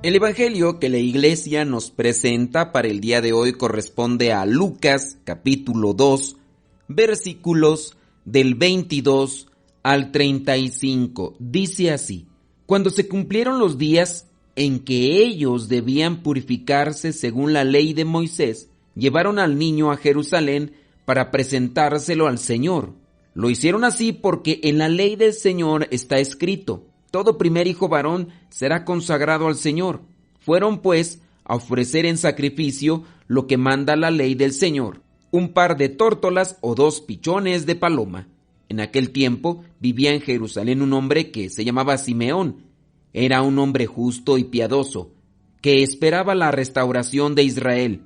El evangelio que la iglesia nos presenta para el día de hoy corresponde a Lucas capítulo 2, versículos del 22 al 35. Dice así: Cuando se cumplieron los días en que ellos debían purificarse según la ley de Moisés, llevaron al niño a Jerusalén para presentárselo al Señor. Lo hicieron así porque en la ley del Señor está escrito: todo primer hijo varón será consagrado al Señor. Fueron pues a ofrecer en sacrificio lo que manda la ley del Señor: un par de tórtolas o 2 pichones de paloma. En aquel tiempo vivía en Jerusalén un hombre que se llamaba Simeón. Era un hombre justo y piadoso, que esperaba la restauración de Israel.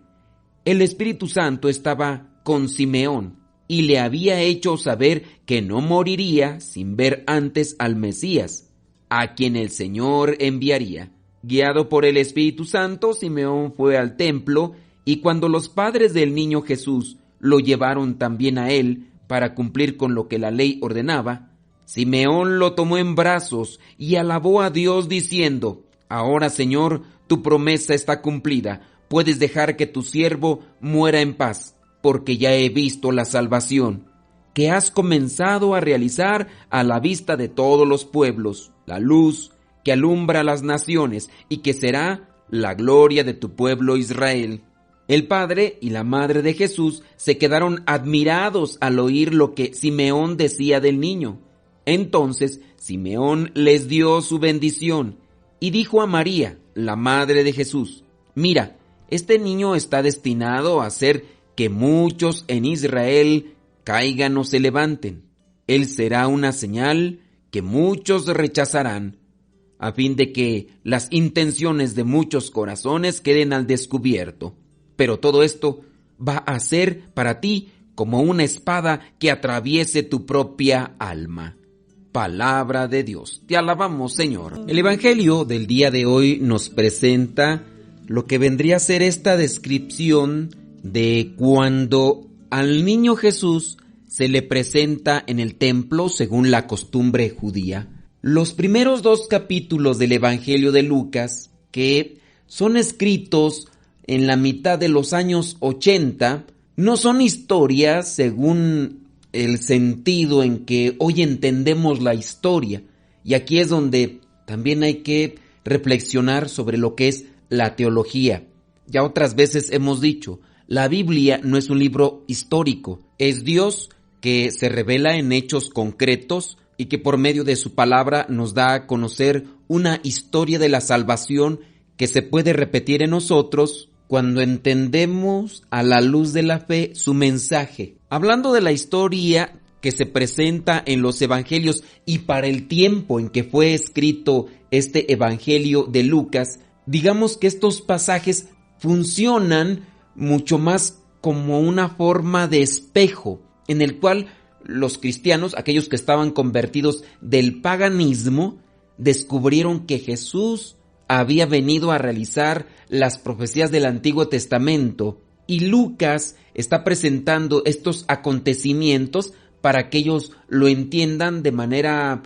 El Espíritu Santo estaba con Simeón y le había hecho saber que no moriría sin ver antes al Mesías, a quien el Señor enviaría. Guiado por el Espíritu Santo, Simeón fue al templo, y cuando los padres del niño Jesús lo llevaron también a él para cumplir con lo que la ley ordenaba, Simeón lo tomó en brazos y alabó a Dios diciendo: Ahora, Señor, tu promesa está cumplida. Puedes dejar que tu siervo muera en paz, porque ya he visto la salvación que has comenzado a realizar a la vista de todos los pueblos, la luz que alumbra a las naciones y que será la gloria de tu pueblo Israel. El padre y la madre de Jesús se quedaron admirados al oír lo que Simeón decía del niño. Entonces Simeón les dio su bendición y dijo a María, la madre de Jesús: Mira, este niño está destinado a hacer que muchos en Israel caigan o se levanten. Él será una señal que muchos rechazarán, a fin de que las intenciones de muchos corazones queden al descubierto. Pero todo esto va a ser para ti como una espada que atraviese tu propia alma. Palabra de Dios. Te alabamos, Señor. El evangelio del día de hoy nos presenta lo que vendría a ser esta descripción de cuando al niño Jesús se le presenta en el templo según la costumbre judía. Los primeros 2 capítulos del evangelio de Lucas, que son escritos en la mitad de los años 80, no son historias según el sentido en que hoy entendemos la historia. Y aquí es donde también hay que reflexionar sobre lo que es la teología. Ya otras veces hemos dicho, la Biblia no es un libro histórico, es Dios que se revela en hechos concretos y que por medio de su palabra nos da a conocer una historia de la salvación que se puede repetir en nosotros cuando entendemos a la luz de la fe su mensaje. Hablando de la historia que se presenta en los evangelios y para el tiempo en que fue escrito este evangelio de Lucas, digamos que estos pasajes funcionan mucho más como una forma de espejo en el cual los cristianos, aquellos que estaban convertidos del paganismo, descubrieron que Jesús había venido a realizar las profecías del Antiguo Testamento, y Lucas está presentando estos acontecimientos para que ellos lo entiendan de manera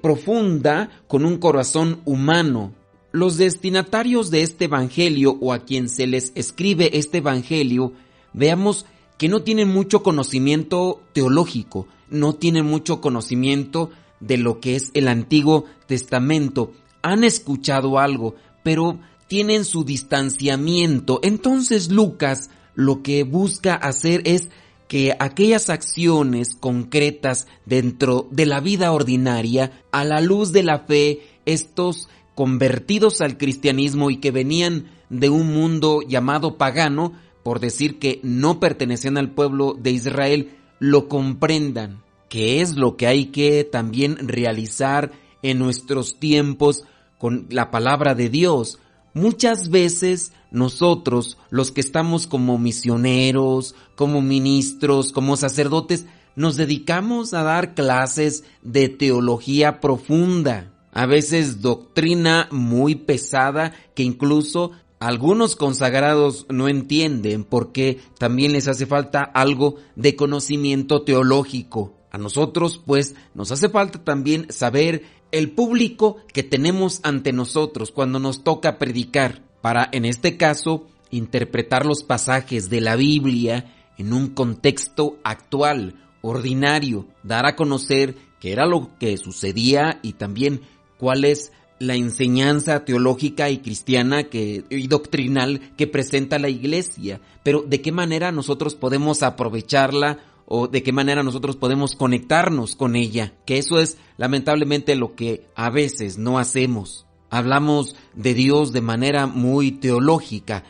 profunda, con un corazón humano. Los destinatarios de este evangelio, o a quien se les escribe este evangelio, veamos que no tienen mucho conocimiento teológico, no tienen mucho conocimiento de lo que es el Antiguo Testamento. Han escuchado algo, pero tienen su distanciamiento. Entonces Lucas lo que busca hacer es que aquellas acciones concretas dentro de la vida ordinaria, a la luz de la fe, estos convertidos al cristianismo y que venían de un mundo llamado pagano, por decir que no pertenecían al pueblo de Israel, lo comprendan, que es lo que hay que también realizar en nuestros tiempos con la palabra de Dios. Muchas veces nosotros, los que estamos como misioneros, como ministros, como sacerdotes, nos dedicamos a dar clases de teología profunda, a veces doctrina muy pesada que incluso algunos consagrados no entienden, porque también les hace falta algo de conocimiento teológico. A nosotros, pues, nos hace falta también saber el público que tenemos ante nosotros cuando nos toca predicar, para, en este caso, interpretar los pasajes de la Biblia en un contexto actual, ordinario, dar a conocer qué era lo que sucedía y también cuál es la enseñanza teológica y cristiana y doctrinal que presenta la Iglesia, pero de qué manera nosotros podemos aprovecharla o de qué manera nosotros podemos conectarnos con ella, que eso es lamentablemente lo que a veces no hacemos. Hablamos de Dios de manera muy teológica,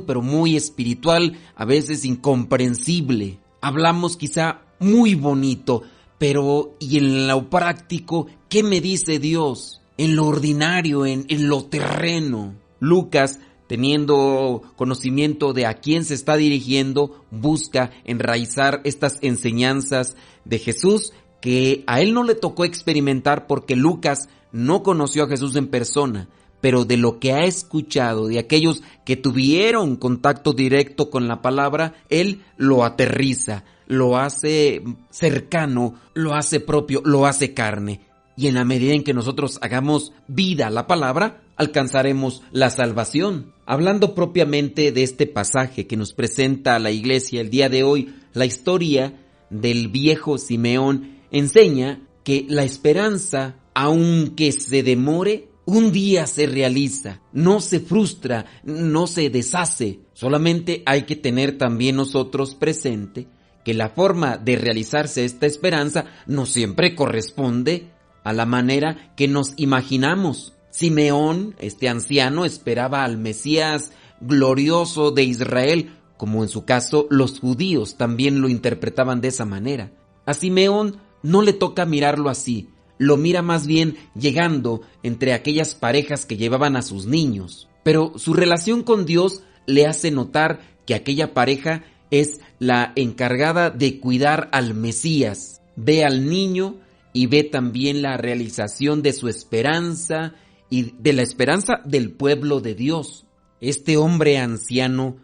pero muy espiritual, a veces incomprensible. Hablamos quizá muy bonito, pero ¿y en lo práctico qué me dice Dios? En lo ordinario, en lo terreno. Lucas, teniendo conocimiento de a quién se está dirigiendo, busca enraizar estas enseñanzas de Jesús que a él no le tocó experimentar porque Lucas no conoció a Jesús en persona, pero de lo que ha escuchado de aquellos que tuvieron contacto directo con la palabra, él lo aterriza, lo hace cercano, lo hace propio, lo hace carne. Y en la medida en que nosotros hagamos vida a la palabra, alcanzaremos la salvación. Hablando propiamente de este pasaje que nos presenta la Iglesia el día de hoy, la historia del viejo Simeón enseña que la esperanza, aunque se demore, un día se realiza, no se frustra, no se deshace. Solamente hay que tener también nosotros presente que la forma de realizarse esta esperanza no siempre corresponde a la manera que nos imaginamos. Simeón, este anciano, esperaba al Mesías glorioso de Israel, como en su caso los judíos también lo interpretaban de esa manera. A Simeón no le toca mirarlo así, lo mira más bien llegando entre aquellas parejas que llevaban a sus niños. Pero su relación con Dios le hace notar que aquella pareja es la encargada de cuidar al Mesías. Ve al niño y ve también la realización de su esperanza y de la esperanza del pueblo de Dios. Este hombre anciano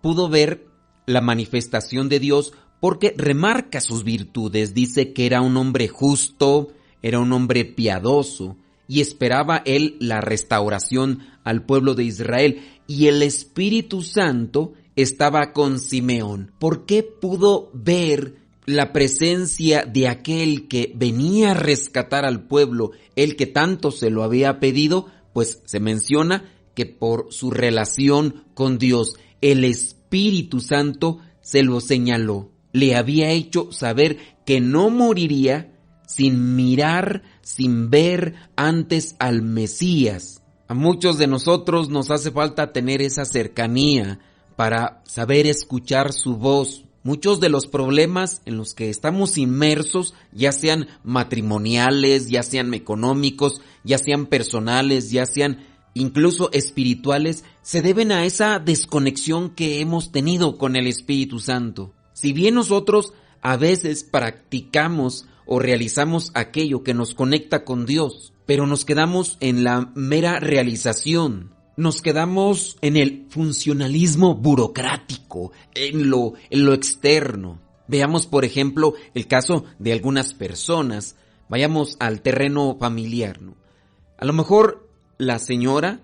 pudo ver la manifestación de Dios porque remarca sus virtudes. Dice que era un hombre justo, era un hombre piadoso y esperaba él la restauración al pueblo de Israel. Y el Espíritu Santo estaba con Simeón. ¿Por qué pudo ver la presencia de aquel que venía a rescatar al pueblo, el que tanto se lo había pedido? Pues se menciona que por su relación con Dios, el Espíritu Santo se lo señaló. Le había hecho saber que no moriría sin mirar, sin ver antes al Mesías. A muchos de nosotros nos hace falta tener esa cercanía para saber escuchar su voz. Muchos de los problemas en los que estamos inmersos, ya sean matrimoniales, ya sean económicos, ya sean personales, ya sean incluso espirituales, se deben a esa desconexión que hemos tenido con el Espíritu Santo. Si bien nosotros a veces practicamos o realizamos aquello que nos conecta con Dios, pero nos quedamos en la mera realización, nos quedamos en el funcionalismo burocrático, en lo externo. Veamos, por ejemplo, el caso de algunas personas. Vayamos al terreno familiar, ¿no? A lo mejor la señora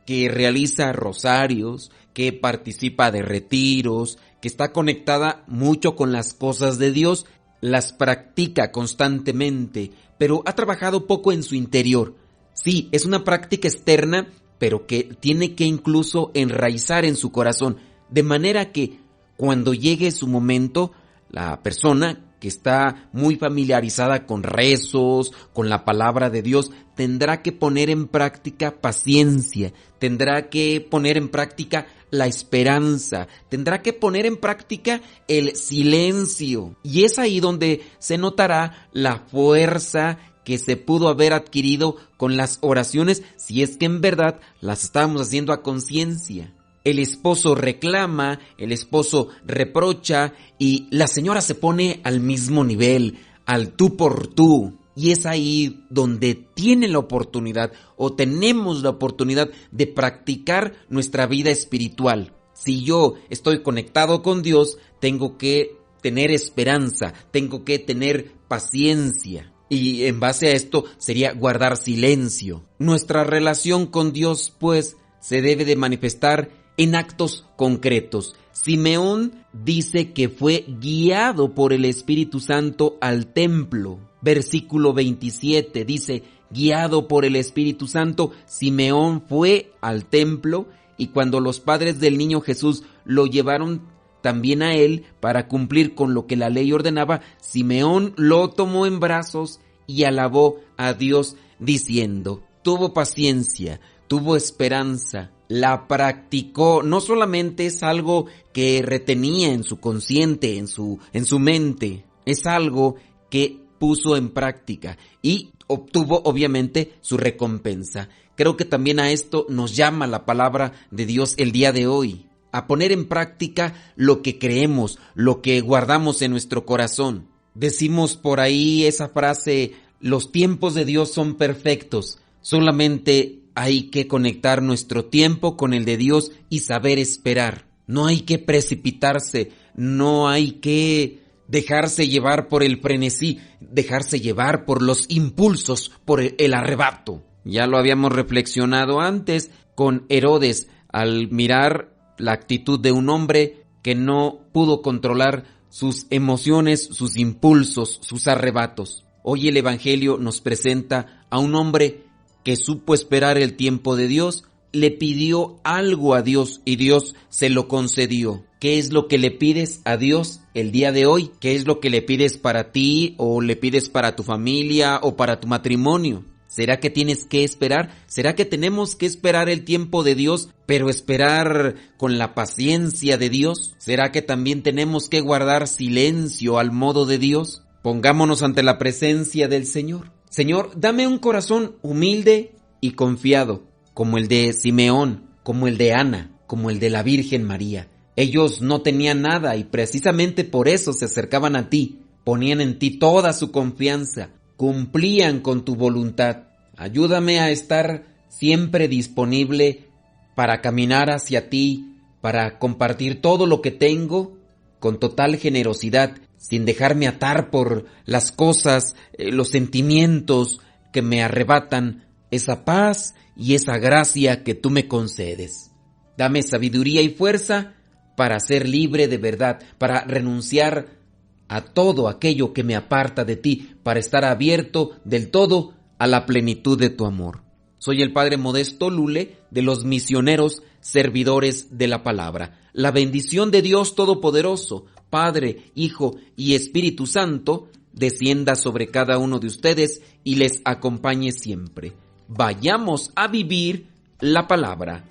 que realiza rosarios, que participa de retiros, que está conectada mucho con las cosas de Dios, las practica constantemente, pero ha trabajado poco en su interior. Sí, es una práctica externa, pero que tiene que incluso enraizar en su corazón, de manera que cuando llegue su momento, la persona que está muy familiarizada con rezos, con la palabra de Dios, tendrá que poner en práctica paciencia, tendrá que poner en práctica la esperanza, tendrá que poner en práctica el silencio. Y es ahí donde se notará la fuerza que se pudo haber adquirido con las oraciones, si es que en verdad las estábamos haciendo a conciencia. El esposo reclama, el esposo reprocha y la señora se pone al mismo nivel, al tú por tú. Y es ahí donde tiene la oportunidad o tenemos la oportunidad de practicar nuestra vida espiritual. Si yo estoy conectado con Dios, tengo que tener esperanza, tengo que tener paciencia. Y en base a esto sería guardar silencio. Nuestra relación con Dios, pues, se debe de manifestar en actos concretos. Simeón dice que fue guiado por el Espíritu Santo al templo. Versículo 27 dice, guiado por el Espíritu Santo, Simeón fue al templo, y cuando los padres del niño Jesús lo llevaron también a él para cumplir con lo que la ley ordenaba, Simeón lo tomó en brazos y alabó a Dios diciendo, tuvo paciencia, tuvo esperanza, la practicó. No solamente es algo que retenía en su consciente, en su mente, es algo que puso en práctica y obtuvo obviamente su recompensa. Creo que también a esto nos llama la palabra de Dios el día de hoy, a poner en práctica lo que creemos, lo que guardamos en nuestro corazón. Decimos por ahí esa frase, los tiempos de Dios son perfectos, solamente hay que conectar nuestro tiempo con el de Dios y saber esperar. No hay que precipitarse, no hay que dejarse llevar por el frenesí, dejarse llevar por los impulsos, por el arrebato. Ya lo habíamos reflexionado antes con Herodes, al mirar la actitud de un hombre que no pudo controlar sus emociones, sus impulsos, sus arrebatos. Hoy el Evangelio nos presenta a un hombre que supo esperar el tiempo de Dios, le pidió algo a Dios y Dios se lo concedió. ¿Qué es lo que le pides a Dios el día de hoy? ¿Qué es lo que le pides para ti o le pides para tu familia o para tu matrimonio? ¿Será que tienes que esperar? ¿Será que tenemos que esperar el tiempo de Dios, pero esperar con la paciencia de Dios? ¿Será que también tenemos que guardar silencio al modo de Dios? Pongámonos ante la presencia del Señor. Señor, dame un corazón humilde y confiado, como el de Simeón, como el de Ana, como el de la Virgen María. Ellos no tenían nada y precisamente por eso se acercaban a ti, ponían en ti toda su confianza, cumplían con tu voluntad. Ayúdame a estar siempre disponible para caminar hacia ti, para compartir todo lo que tengo con total generosidad, sin dejarme atar por las cosas, los sentimientos que me arrebatan esa paz y esa gracia que tú me concedes. Dame sabiduría y fuerza para ser libre de verdad, para renunciar a todo aquello que me aparta de ti, para estar abierto del todo a la plenitud de tu amor. Soy el Padre Modesto Lule, de los misioneros servidores de la palabra. La bendición de Dios Todopoderoso, Padre, Hijo y Espíritu Santo, descienda sobre cada uno de ustedes y les acompañe siempre. Vayamos a vivir la palabra.